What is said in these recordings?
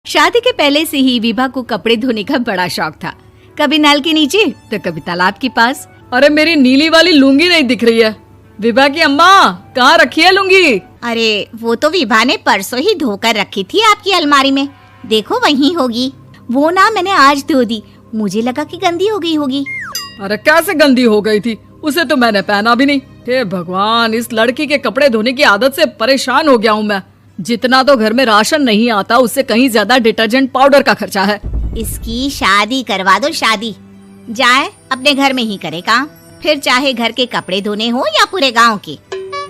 शादी के पहले से ही विभा को कपड़े धोने का बड़ा शौक था। कभी नल के नीचे तो कभी तालाब के पास। अरे मेरी नीली वाली लुंगी नहीं दिख रही है। विभा की अम्मा, कहाँ रखी है लुंगी? अरे वो तो विभा ने परसों ही धोकर रखी थी आपकी अलमारी में, देखो वहीं होगी। वो ना मैंने आज धो दी, मुझे लगा कि गंदी हो गई होगी। अरे कैसे गंदी हो गई थी? उसे तो मैंने पहना भी नहीं। हे भगवान, इस लड़की के कपड़े धोने की आदत से परेशान हो गया हूँ मैं। जितना तो घर में राशन नहीं आता, उससे कहीं ज्यादा डिटर्जेंट पाउडर का खर्चा है। इसकी शादी करवा दो, शादी जाए अपने घर में ही करे काम, फिर चाहे घर के कपड़े धोने हो या पूरे गांव के।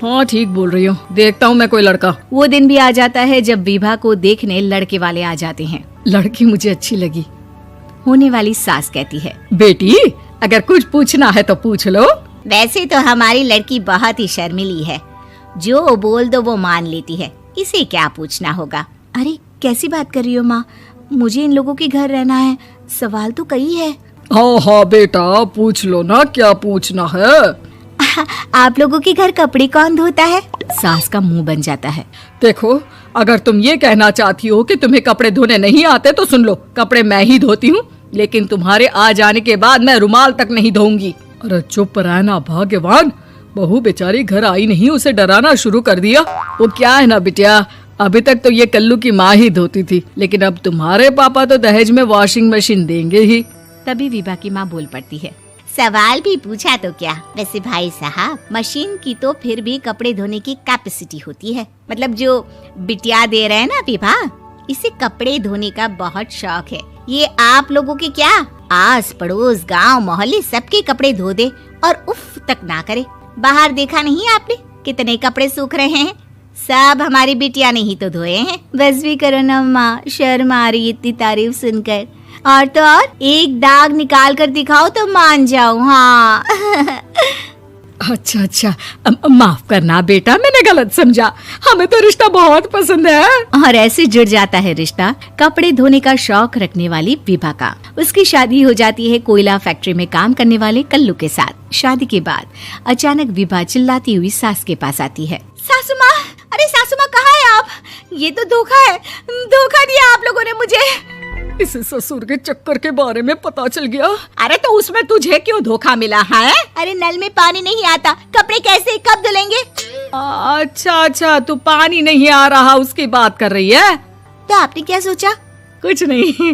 हाँ ठीक बोल रही हूँ, देखता हूँ मैं कोई लड़का। वो दिन भी आ जाता है जब विभा को देखने लड़के वाले आ जाते हैं। लड़की मुझे अच्छी लगी। होने वाली सास कहती है, बेटी अगर कुछ पूछना है तो पूछ लो। वैसे तो हमारी लड़की बहुत ही शर्मीली है, जो बोल दो वो मान लेती है, इसे क्या पूछना होगा। अरे कैसी बात कर रही हो माँ, मुझे इन लोगों के घर रहना है, सवाल तो कई है। हाँ हाँ बेटा, पूछ लो ना, क्या पूछना है। आप लोगों के घर कपड़े कौन धोता है? सास का मुंह बन जाता है। देखो, अगर तुम ये कहना चाहती हो कि तुम्हें कपड़े धोने नहीं आते तो सुन लो, कपड़े मैं ही धोती हूँ, लेकिन तुम्हारे आ जाने के बाद मैं रुमाल तक नहीं धोऊंगी। अरे चुप रहना भाग्यवान, बहू बेचारी घर आई नहीं, उसे डराना शुरू कर दिया। वो क्या है ना बिटिया, अभी तक तो ये कल्लू की माँ ही धोती थी, लेकिन अब तुम्हारे पापा तो दहेज में वॉशिंग मशीन देंगे ही। तभी विभा की माँ बोल पड़ती है, सवाल भी पूछा तो क्या। वैसे भाई साहब, मशीन की तो फिर भी कपड़े धोने की कैपेसिटी होती है। मतलब जो बिटिया दे रहे हैं ना विभा, इसे कपड़े धोने का बहुत शौक है। ये आप लोगों के क्या, आस पड़ोस गांव मोहल्ले सबके कपड़े धो दे और उफ तक ना करे। बाहर देखा नहीं आपने कितने कपड़े सूख रहे हैं, सब हमारी बिटिया ने ही तो धोए हैं। बस भी करो ना माँ, शर्म आ रही इतनी तारीफ सुनकर। और तो और एक दाग निकाल कर दिखाओ तो मान जाऊं। हाँ अच्छा अच्छा, माफ करना बेटा, मैंने गलत समझा। हमें तो रिश्ता बहुत पसंद है। और ऐसे जुड़ जाता है रिश्ता कपड़े धोने का शौक रखने वाली विभा का। उसकी शादी हो जाती है कोयला फैक्ट्री में काम करने वाले कल्लू के साथ। शादी के बाद अचानक विभा चिल्लाती हुई सास के पास आती है। सासू माँ, अरे सासू माँ कहाँ है आप? ये तो धोखा है, धोखा दिया आप लोगों ने मुझे। इसे ससुर के चक्कर के बारे में पता चल गया। अरे तो उसमें तुझे क्यों धोखा मिला है? अरे नल में पानी नहीं आता, कपड़े कैसे कब धुलेंगे? अच्छा अच्छा, तू पानी नहीं आ रहा उसकी बात कर रही है। तो आपने क्या सोचा? कुछ नहीं।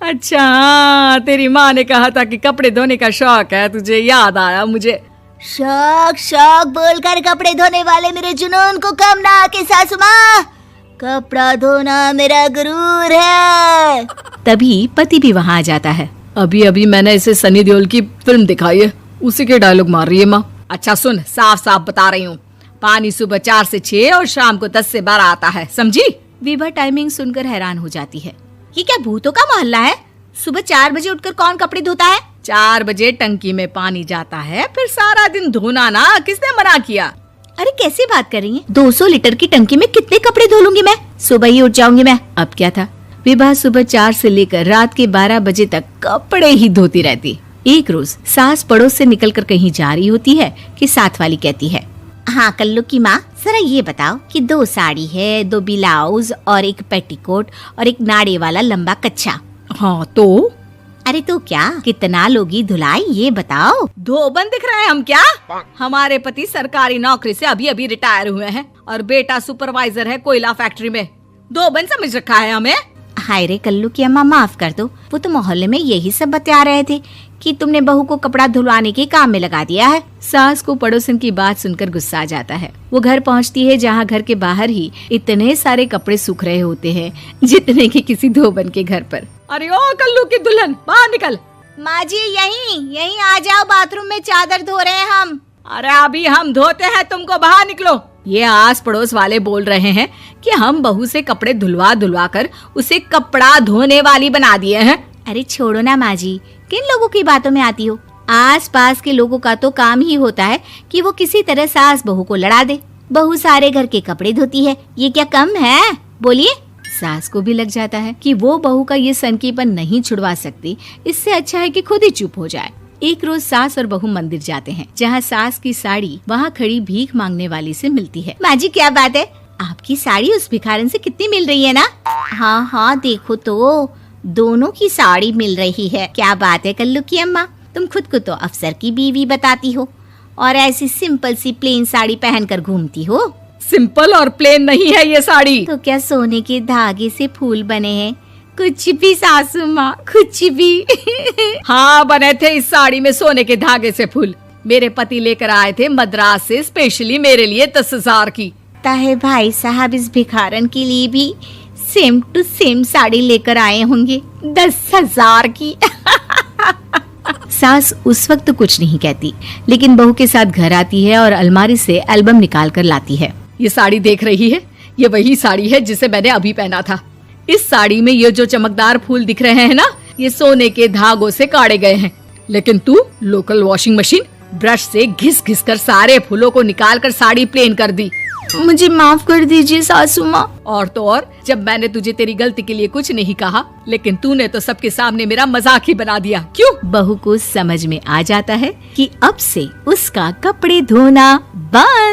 अच्छा, तेरी माँ ने कहा था कि कपड़े धोने का शौक है तुझे, याद आया मुझे। शौक शौक बोलकर कपड़े धोने वाले मेरे जुनून को कम ना आके सासू माँ, कपड़ा धोना मेरा गुरूर है। तभी पति भी वहाँ आ जाता है। अभी अभी मैंने इसे सनी देओल की फिल्म दिखाई है, उसी के डायलॉग मार रही है माँ। अच्छा सुन, साफ साफ बता रही हूँ, पानी सुबह 4 से 6 और शाम को 10 से 12 आता है, समझी? विभा टाइमिंग सुनकर हैरान हो जाती है। ये क्या भूतों का मोहल्ला है? सुबह 4 बजे उठकर कौन कपड़े धोता है? 4 बजे टंकी में पानी जाता है, फिर सारा दिन धोना ना, किसने मना किया? अरे कैसी बात कर रही हैं? 200 लीटर की टंकी में कितने कपड़े धो लूंगी मैं, सुबह ही उठ जाऊंगी मैं। अब क्या था, विभा सुबह 4 से लेकर रात के 12 बजे तक कपड़े ही धोती रहती। एक रोज सास पड़ोस से निकलकर कहीं जा रही होती है कि साथ वाली कहती है, हाँ कल्लू की माँ, जरा ये बताओ कि 2 साड़ी है, 2 ब्लाउज और एक पेटीकोट और एक नाड़े वाला लंबा कच्छा। हाँ तो? अरे तो क्या, कितना लोगी धुलाई ये बताओ। धोबन दिख रहे हैं हम क्या? हमारे पति सरकारी नौकरी से अभी अभी रिटायर हुए हैं और बेटा सुपरवाइजर है कोयला फैक्ट्री में। धोबन समझ रखा है हमें? हाय रे कल्लू की अम्मा, माफ कर दो, वो तो मोहल्ले में यही सब बता रहे थे कि तुमने बहू को कपड़ा धुलवाने के काम में लगा दिया है। सास को पड़ोसन की बात सुनकर गुस्सा आ जाता है। वो घर पहुंचती है जहां घर के बाहर ही इतने सारे कपड़े सूख रहे होते हैं जितने कि किसी धोबन के घर पर। अरे ओ कल्लू की दुल्हन, बाहर निकल। माँ जी यहीं आ जाओ, बाथरूम में चादर धो रहे हैं हम। अरे अभी हम धोते हैं, तुमको बाहर निकलो। ये आस पड़ोस वाले बोल रहे हैं कि हम बहू से कपड़े धुलवा धुलवा कर उसे कपड़ा धोने वाली बना दिए हैं। अरे छोड़ो ना माँ जी, किन लोगों की बातों में आती हो? आस पास के लोगों का तो काम ही होता है कि वो किसी तरह सास बहू को लड़ा दे। बहू सारे घर के कपड़े धोती है, ये क्या कम है? बोलिए। सास को भी लग जाता है कि वो बहू का ये सनकीपन नहीं छुड़वा सकती, इससे अच्छा है कि खुद ही चुप हो जाए। एक रोज सास और बहू मंदिर जाते हैं, जहाँ सास की साड़ी वहाँ खड़ी भीख मांगने वाली से मिलती है। माँ जी क्या बात है, आपकी साड़ी उस भिखारन से कितनी मिल रही है ना? हाँ हाँ देखो तो दोनों की साड़ी मिल रही है। क्या बात है कल्लू की अम्मा, तुम खुद को तो अफसर की बीवी बताती हो और ऐसी सिंपल सी प्लेन साड़ी पहनकर घूमती हो। सिंपल और प्लेन नहीं है ये साड़ी। तो क्या सोने के धागे से फूल बने हैं? कुछ भी सासू माँ, कुछ भी। हाँ बने थे इस साड़ी में सोने के धागे से फूल। मेरे पति लेकर आए थे मद्रास से स्पेशली मेरे लिए 10,000 की। ताहे भाई साहब इस भिखारन के लिए भी सेम टू सेम साड़ी लेकर आए होंगे 10,000 की। सास उस वक्त कुछ नहीं कहती, लेकिन बहू के साथ घर आती है और अलमारी से एल्बम निकाल कर लाती है। ये साड़ी देख रही है, ये वही साड़ी है जिसे मैंने अभी पहना था। इस साड़ी में ये जो चमकदार फूल दिख रहे हैं ना, ये सोने के धागों से काटे गए हैं। लेकिन तू लोकल वॉशिंग मशीन ब्रश से घिस घिस कर सारे फूलों को निकाल कर साड़ी प्लेन कर दी। मुझे माफ कर दीजिए सासू माँ। और तो और, जब मैंने तुझे तेरी गलती के लिए कुछ नहीं कहा, लेकिन तूने तो सबके सामने मेरा मजाक ही बना दिया। क्यों? बहू को समझ में आ जाता है कि अब से उसका कपड़े धोना बंद।